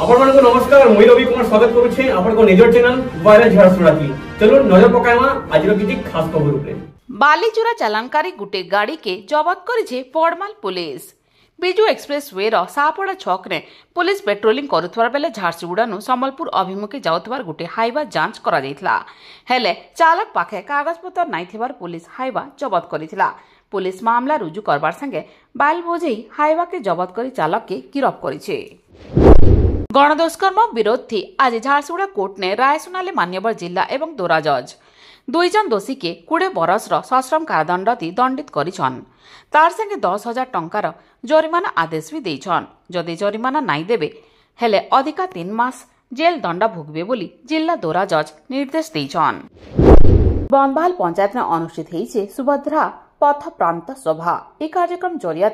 ଆପଣମାନଙ୍କୁ ନମସ୍କାର ମୁଁ ରବି କୁମାର ସ୍ୱାଗତ କରୁଛି ଆପଣଙ୍କ ନିଜର ଚ୍ୟାନେଲ ଭାଇରାଲ ଝାରସୁଗୁଡ଼ା की चलो नजर पकाइमा आज किछि खास खबर उपरे। बालीचुरा चालानकारी गुटे गाड़ी के जबत करिछे पड़माल पुलिस। बिजू एक्सप्रेस वे सापड़ा छक ने पुलिस पेट्रोलिंग करुथवार बेले झारसुगुड़ा संबलपुर अभिमुखे जाउथवार गुटे हाइवा जांच करा जायथिला। हेले चालक पाखे कागजपत्र नाइ थिबार पुलिस हाइवा जबत करिथिला। पुलिस मामला रुजु करबार संगे बाइल बोझेई हाइवा के जबत करी चालक के गिरफ्त करिछे। गणदुष्कर्म विरोध थी आज झारसुगुड़ा कोर्ट ने राय सुनाले मान्यवर जिला एवं दोरा जज 2 जन दोषी के 20 बरसर सश्रम कारादंड दी दंडित करिछन। तार संगे 10,000 टंकार जरिमाना आदेश भी देछन। जदि जरिमाना नाई देबे हेले अधिका 3 मास जेल दंड भोगबे बोली जिला दोरा जज निर्देश देछन। बनबाल पंचायत में अनुष्ठित हेइछे सुभद्रा पथ प्रांत सभा। ए कार्यक्रम जरिया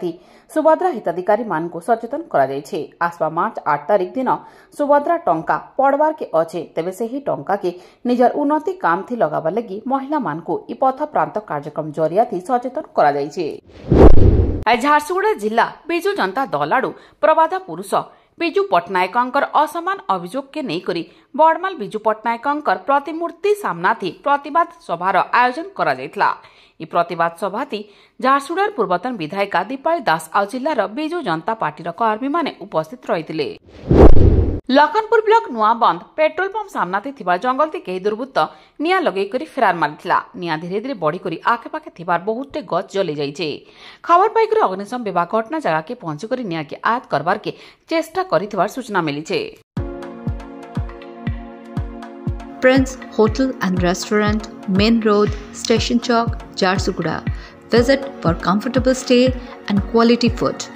सुभद्रा हिताधिकारी मान को सचेतन करा जायछे। आसपा मार्च 8 तारिख दिन सुभद्रा टंका पड़वार के अच्छे तेबे से ही टंका के निजर उन्नति काम थी लगावा लगी महिला मान को इ पथ प्रांत कार्यक्रम जरिया सचेतन करा जायछे। झारसुगुड़ा जिला बिजू जनता दल आड़ू प्रबादा पुरुष बिजू पट्टनायकंकर असमान अभियोग के नहीं करी बड़माल बिजू पट्टनायकंकर प्रतिमूर्ति सामना थी प्रतिवाद सभार आयोजन करा जायथिला। इ प्रतिवाद सभा थी झारसुगुड़ार पूर्वतन विधायिका दीपाली दास आ जिल्लार बिजू जनता पार्टीर कर्मी माने उपस्थित रहिथिले। लखनपुर ब्लॉक नुआबंद पेट्रोल पंप सामना थिबा जंगल ती केही दुर्बृत्त निया लगेई करी फेरार मारिथिला। निया धीरे धीरे बढ़ी करी आखे पाखे थिबार बहुते गछ जली जाइछे। खबर पाई करी अग्निशम विभाग घटना जगह के पहुंची करी निया के आयत करबार के चेष्टा करिथिबार सूचना मिलिछे। Prince Hotel and Restaurant, Main Road, Station Chowk, Jharsuguda. Visit for comfortable stay and quality food.